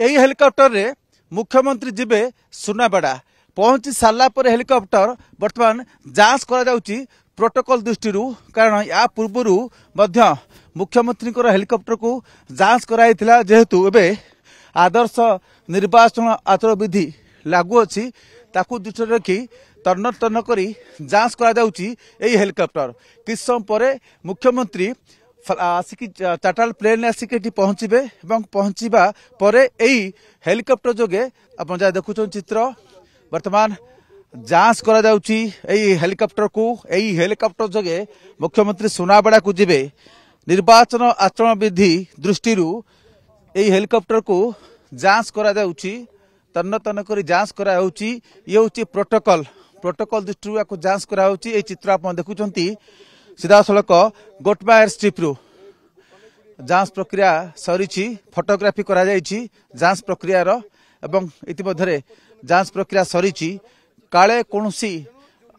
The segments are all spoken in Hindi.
यही हेलिकॉप्टर रे मुख्यमंत्री जीवे सुनाबेड़ा पहुंची सारा पर हेलिकॉप्टर बर्तमान जांच करा जाउची प्रोटोकॉल दृष्टि कारण या पूर्व मुख्यमंत्री हेलिकॉप्टर को जांच कराइथिला जेहेतु एबे आदर्श निर्वाचन आचरण विधि लागू अच्छी ताकू दृष्टि रखी तन्न तन्न करी जांच करा जाउची एही हेलिकॉप्टर किछ समय परे मुख्यमंत्री आसिक चार्टाल प्लेन आसिक पहुंचे और पहुंचा पर यही हेलिकॉप्टर जोगे आप देखुं चित्र वर्तमान जांच करा जाउची एही हेलिकॉप्टर को यही हेलिकॉप्टर जोगे मुख्यमंत्री सुनाबेड़ा को जीवे निर्वाचन आचरण विधि दृष्टि यही हेलिकॉप्टर को जांच करा जाउची तन्न तन्न करी जांच करा जाउची ये होची प्रोटोकॉल दृष्टि या जांच करा जाउची एही चित्र आप देखुचंती सीधा सड़क गोटमा एयर स्ट्रिप रु जांच प्रक्रिया सरी फोटोग्राफी करा जायछि जांच प्रक्रिया रो एवं इतिमध्य जांच प्रक्रिया सरी काले कौनसी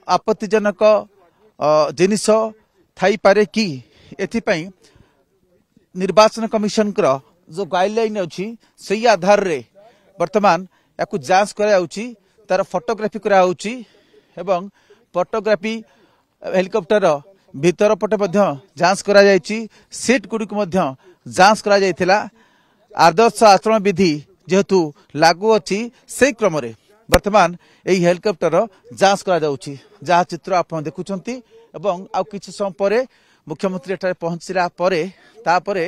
आपत्तिजनक जिनिस थाई पारे कि एथिपाई निर्वाचन कमिशन जो गाइडलाइन अच्छी से आधार रे वर्तमान या जांच करा जाउछि तार फोटोग्राफी करा जाउछि एवं फोटोग्राफी हेलिकॉप्टर भीतर पटे जांच करा जायछि सीट गुड़िक जांच करा जायथिला आदर्श आचरण विधि जेहेतु लागू अच्छी से क्रम वर्तमान यही हेलिकॉप्टर जांच करा जाउछि जहाँ चित्र आप देखुचंती एवं आ किछि समय परे मुख्यमंत्री एठारे पहुंचला परे तापरे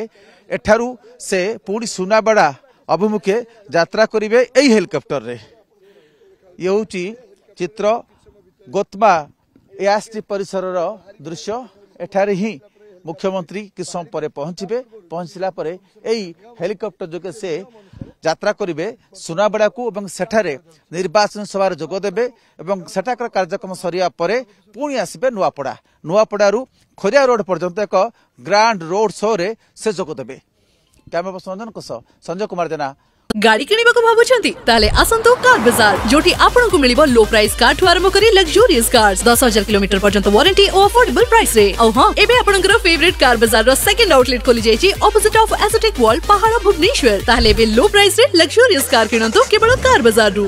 एठारू से पुणी सुनाबेड़ा अभिमुखे यात्रा करिवे एही हेलिकॉप्टर रे ये होची चित्र गोतमा एयरस्ट्रिप परिसर दृश्य एठारे ही मुख्यमंत्री किछ समय परे पहुंचला परे एही हेलिकॉप्टर जोगे से यात्रा करिवे सुनाबेड़ा को एवं सेठारे निर्वाचन सभा जोग देबे एवं सेठाकर कार्यक्रम सरिया परे पुणी आसिबे नुआपड़ारू खोरिया रोड पर्यंत एक ग्रांड रोड शो रे से जोग देबे। कैमरा पर्सन संजय कुमार जेना गाड़ी किनिबाको भाबुछंती ताले आसंतो कार बाजार जोटी आपनको मिलिबो लो प्राइस कार ठु आरंभ करी लग्जरियस कार्स 10,000 किलोमीटर पर्यंत वारंटी और अफोर्डेबल प्राइस रे औ हां एबे आपनकर फेवरेट कार बाजार रो सेकंड आउटलेट खोली जायछि ऑपोजिट ऑफ एसोटेक वॉल पहाड़ भुवनेश्वर ताले बे लो प्राइस रे लग्जरियस कार किनंतो केवल कार बाजार रु।